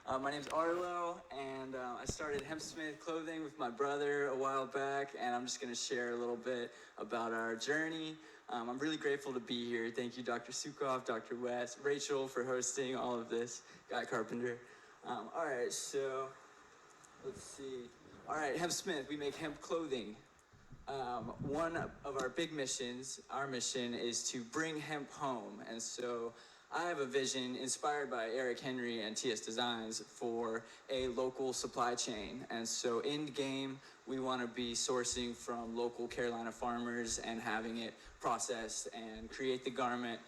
My name's Arlo, and I started Hempsmith clothing with my brother a while back, and I'm just going to share a little bit about our journey. I'm really grateful to be here. Thank you, Dr. Sukoff, Dr. West, Rachel for hosting all of this, Guy Carpenter. All right, so let's see. All right, Hempsmith, we make hemp clothing. One of our big missions, our mission is to bring hemp home. And so I have a vision inspired by Eric Henry and TS Designs for a local supply chain. And so in game, we want to be sourcing from local Carolina farmers and having it processed and create the garment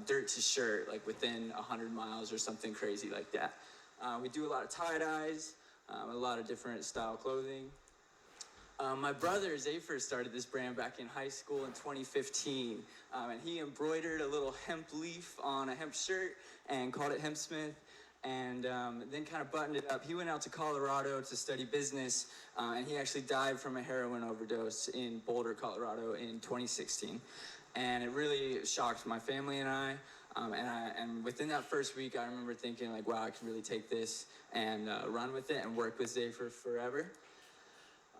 dirt to shirt, like within 100 miles or something crazy like that. We do a lot of tie-dyes, a lot of different style clothing. My brother, Zafer, started this brand back in high school in 2015, and he embroidered a little hemp leaf on a hemp shirt and called it Hempsmith, and then kind of buttoned it up. He went out to Colorado to study business, and he actually died from a heroin overdose in Boulder, Colorado in 2016, and it really shocked my family and I. And within that first week, I remember thinking, like, wow, I can really take this and run with it and work with Zafer forever.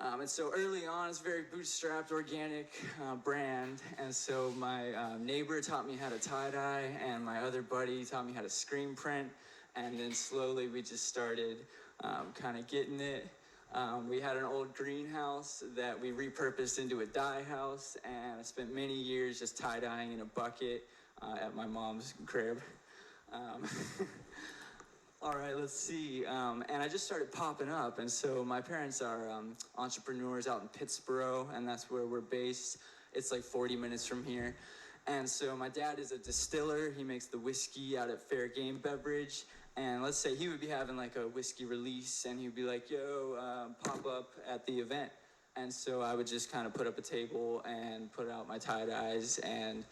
And so early on, it's a very bootstrapped, organic brand. And so my neighbor taught me how to tie-dye, and my other buddy taught me how to screen print. And then slowly we just started kind of getting it. We had an old greenhouse that we repurposed into a dye house, and I spent many years just tie-dyeing in a bucket at my mom's crib. All right, let's see. And I just started popping up. And so my parents are entrepreneurs out in Pittsburgh, and that's where we're based. It's like 40 minutes from here. And so my dad is a distiller. He makes the whiskey out at Fair Game Beverage. And let's say he would be having like a whiskey release, and he'd be like, yo, pop up at the event. And so I would just kind of put up a table and put out my tie-dyes. And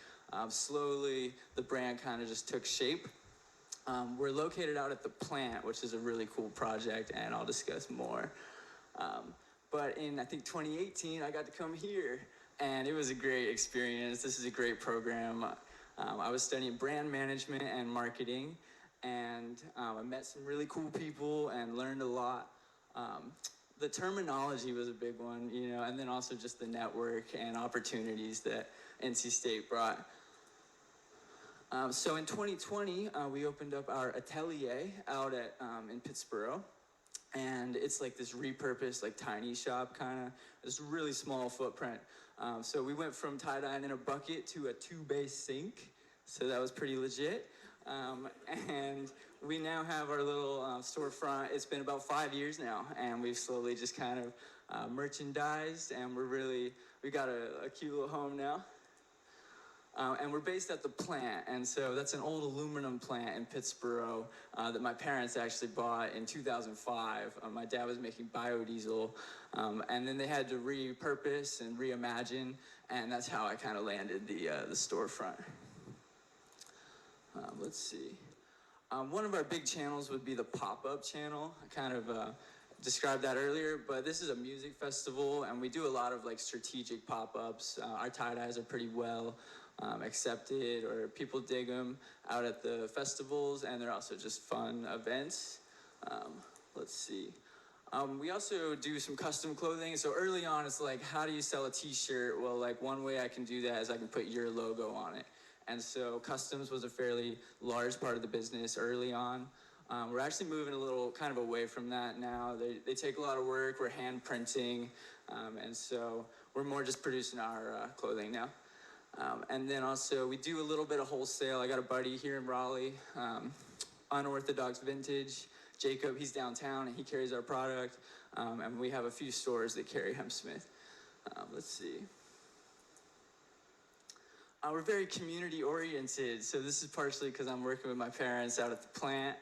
slowly the brand kind of just took shape. We're located out at the plant, which is a really cool project, and I'll discuss more. But in, I think, 2018, I got to come here, and it was a great experience. This is a great program. I was studying brand management and marketing, and I met some really cool people and learned a lot. The terminology was a big one, you know, and then also just the network and opportunities that NC State brought. So in 2020, we opened up our atelier out at in Pittsburgh, and it's like this repurposed, like tiny shop kind of, this really small footprint. So we went from tie-dyeing in a bucket to a 2-bay sink, so that was pretty legit. And we now have our little storefront. It's been about 5 years now, and we've slowly just kind of merchandised, and we got a cute little home now. And we're based at the plant, and so that's an old aluminum plant in Pittsburgh that my parents actually bought in 2005. My dad was making biodiesel, and then they had to repurpose and reimagine, and that's how I kind of landed the storefront. Let's see. One of our big channels would be the pop-up channel. I kind of described that earlier, but this is a music festival, and we do a lot of like strategic pop-ups. Our tie-dyes are pretty well accepted, or people dig them out at the festivals, and they're also just fun events. Let's see. We also do some custom clothing. So early on, it's like, how do you sell a t-shirt? Well, like one way I can do that is I can put your logo on it. And so customs was a fairly large part of the business early on. We're actually moving a little kind of away from that now. They take a lot of work. We're hand printing. And so we're more just producing our clothing now. And then also we do a little bit of wholesale. I got a buddy here in Raleigh, Unorthodox Vintage. Jacob, he's downtown and he carries our product. And we have a few stores that carry Hempsmith. Let's see. We're very community oriented. So this is partially because I'm working with my parents out at the plant.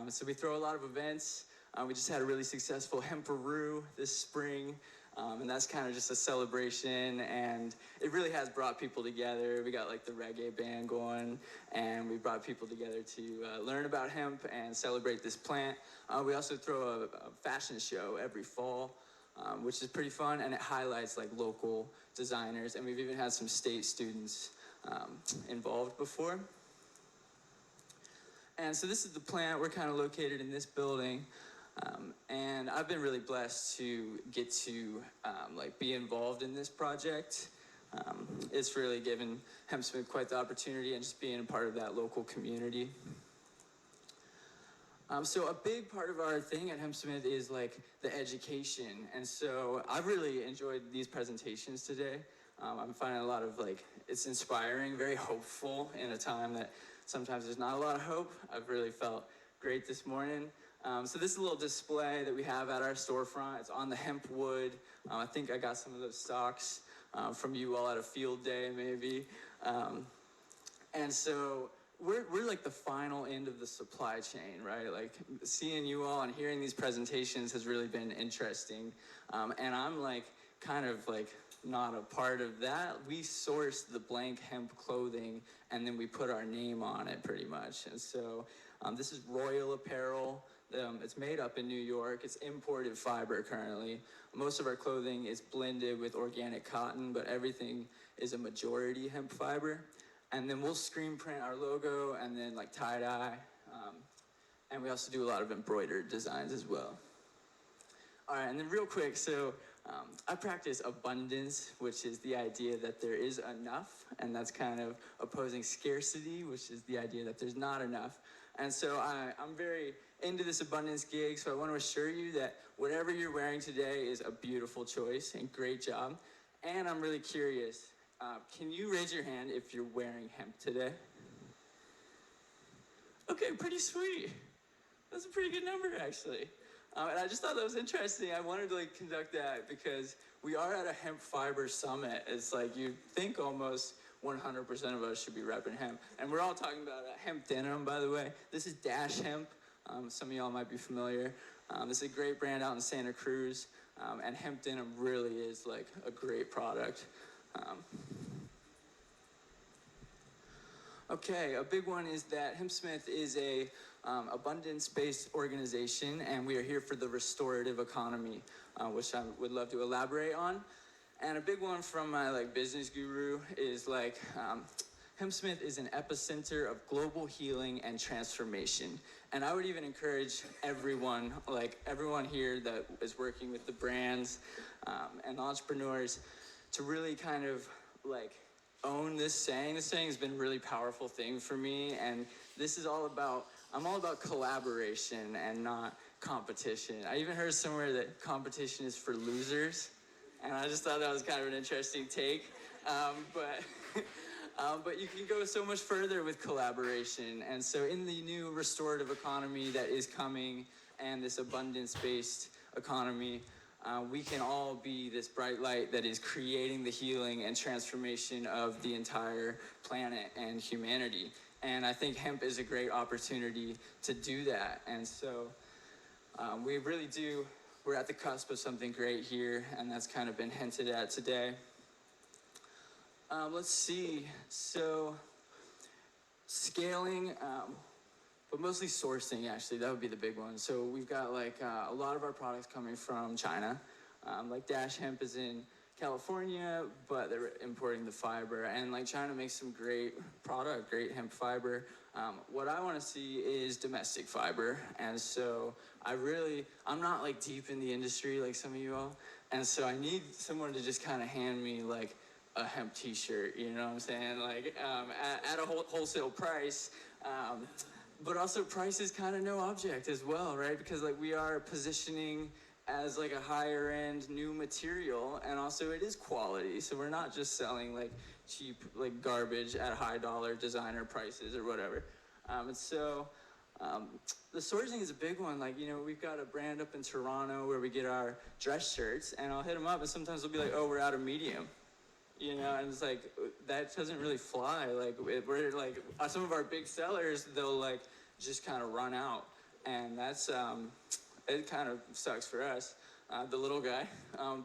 So we throw a lot of events. We just had a really successful Hemperoo this spring. And that's kind of just a celebration, and it really has brought people together. We got like the reggae band going, and we brought people together to learn about hemp and celebrate this plant. We also throw a fashion show every fall, which is pretty fun, and it highlights like local designers, and we've even had some state students involved before. And so this is the plant. We're kind of located in this building. And I've been really blessed to get to like be involved in this project. It's really given Hempsmith quite the opportunity and just being a part of that local community. So a big part of our thing at Hempsmith is like the education. And so I've really enjoyed these presentations today. I'm finding a lot of like, it's inspiring, very hopeful in a time that sometimes there's not a lot of hope. I've really felt great this morning. So this is a little display that we have at our storefront. It's on the hemp wood. I think I got some of those stocks from you all at a field day maybe. And so we're like the final end of the supply chain, right? Like seeing you all and hearing these presentations has really been interesting. And I'm like kind of like not a part of that. We source the blank hemp clothing and then we put our name on it pretty much. And so this is Royal Apparel. It's made up in New York. It's imported fiber currently. Most of our clothing is blended with organic cotton, but everything is a majority hemp fiber. And then we'll screen print our logo and then like tie-dye. And we also do a lot of embroidered designs as well. All right, and then real quick, so I practice abundance, which is the idea that there is enough, and that's kind of opposing scarcity, which is the idea that there's not enough. And so I'm very into this abundance gig, so I want to assure you that whatever you're wearing today is a beautiful choice, and great job. And I'm really curious, can you raise your hand if you're wearing hemp today? Okay, pretty sweet. That's a pretty good number, actually. And I just thought that was interesting. I wanted to like conduct that because we are at a hemp fiber summit. It's like you'd think almost 100% of us should be repping hemp. And we're all talking about hemp denim, by the way. This is Dash Hemp. Some of y'all might be familiar. This is a great brand out in Santa Cruz. And hemp denim really is like a great product. Okay, a big one is that Hempsmith is a abundance-based organization, and we are here for the restorative economy, which I would love to elaborate on. And a big one from my like business guru is like, Hempsmith is an epicenter of global healing and transformation. And I would even encourage everyone, like everyone here that is working with the brands and entrepreneurs to really kind of like own this saying. This saying has been a really powerful thing for me, and this is all about, I'm all about collaboration and not competition. I even heard somewhere that competition is for losers, and I just thought that was kind of an interesting take. But you can go so much further with collaboration, and so in the new restorative economy that is coming and this abundance-based economy, we can all be this bright light that is creating the healing and transformation of the entire planet and humanity. And I think hemp is a great opportunity to do that. And so we really do, we're at the cusp of something great here, and that's kind of been hinted at today. Let's see, so scaling, but mostly sourcing, actually, that would be the big one. So we've got like a lot of our products coming from China. Like Dash Hemp is in California, but they're importing the fiber. And like China makes some great product, great hemp fiber. What I want to see is domestic fiber. And so I'm not like deep in the industry like some of you all. And so I need someone to just kind of hand me like a hemp t-shirt, you know what I'm saying? Like at a wholesale price. But also price is kind of no object as well, right? Because like we are positioning as like a higher end new material, and also it is quality. So we're not just selling like cheap like garbage at high dollar designer prices or whatever. And so the sourcing is a big one. Like, you know, we've got a brand up in Toronto where we get our dress shirts, and I'll hit them up and sometimes they'll be like, oh, we're out of medium. You know, and it's like, that doesn't really fly. Like, we're like, some of our big sellers, they'll like just kind of run out. And that's, it kind of sucks for us, the little guy.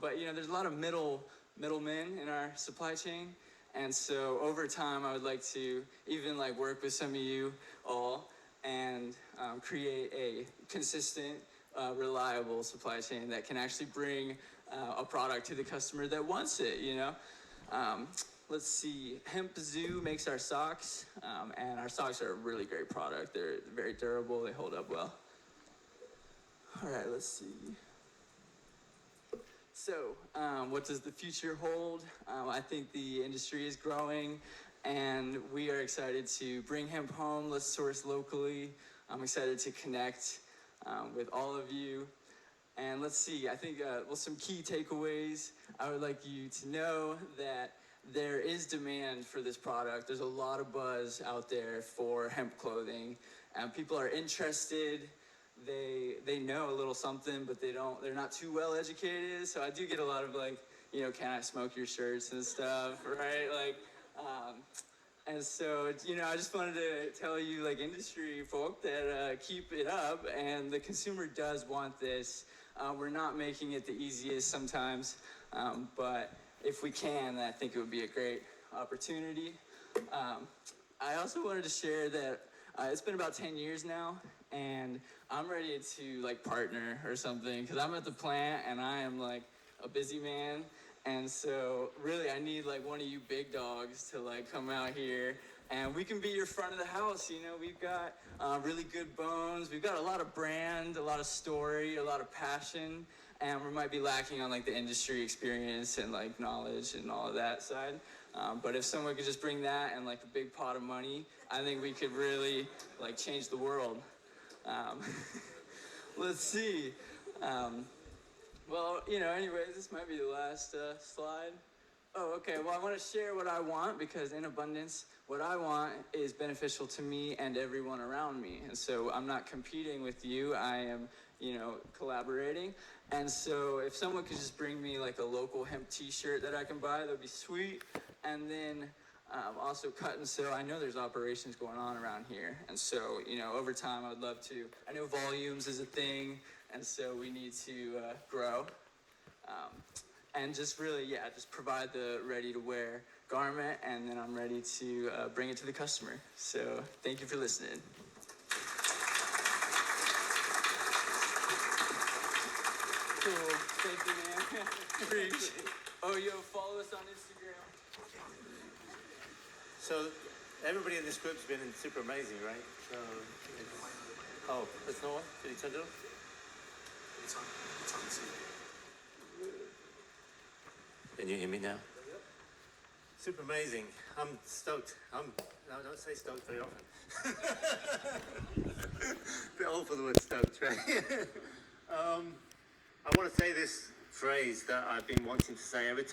But, you know, there's a lot of middlemen in our supply chain. And so over time, I would like to even like work with some of you all and create a consistent, reliable supply chain that can actually bring a product to the customer that wants it, you know? let's see, Hemp Zoo makes our socks, and our socks are a really great product. They're very durable, they hold up well. All right, let's see. So, what does the future hold? I think the industry is growing, and we are excited to bring hemp home. Let's source locally. I'm excited to connect with all of you. And let's see, I think, some key takeaways. I would like you to know that there is demand for this product. There's a lot of buzz out there for hemp clothing, and people are interested. They know a little something, but they're not too well educated. So I do get a lot of like, can I smoke your shirts and stuff, right? Like, and so, I just wanted to tell you, like, industry folk that keep it up, and the consumer does want this. We're not making it the easiest sometimes, but if we can, I think it would be a great opportunity. I also wanted to share that it's been about 10 years now, and I'm ready to like partner or something, because I'm at the plant and I am like a busy man. And so really I need like one of you big dogs to like come out here, and we can be your front of the house. We've got really good bones. We've got a lot of brand, a lot of story, a lot of passion, and we might be lacking on like the industry experience and like knowledge and all of that side. But if someone could just bring that and like a big pot of money, I think we could really like change the world. Let's see. Well, anyways, this might be the last slide. Oh, okay. Well, I want to share what I want, because in abundance, what I want is beneficial to me and everyone around me. And so I'm not competing with you. I am, collaborating. And so if someone could just bring me like a local hemp t-shirt that I can buy, that'd be sweet. And then also cut and sew. I know there's operations going on around here. And so, over time, I'd love to. I know volumes is a thing, and so we need to grow. And just really, just provide the ready-to-wear garment, and then I'm ready to bring it to the customer. So thank you for listening. Cool. Thank you, man. Preach. Oh, follow us on Instagram. So everybody in this group's been super amazing, right? So there's no one? Did he turn it off? It's on the scene. Can you hear me now? Yep. Super amazing. I'm stoked. I don't say stoked very often. Bit old for the word stoked, right? I want to say this phrase that I've been wanting to say every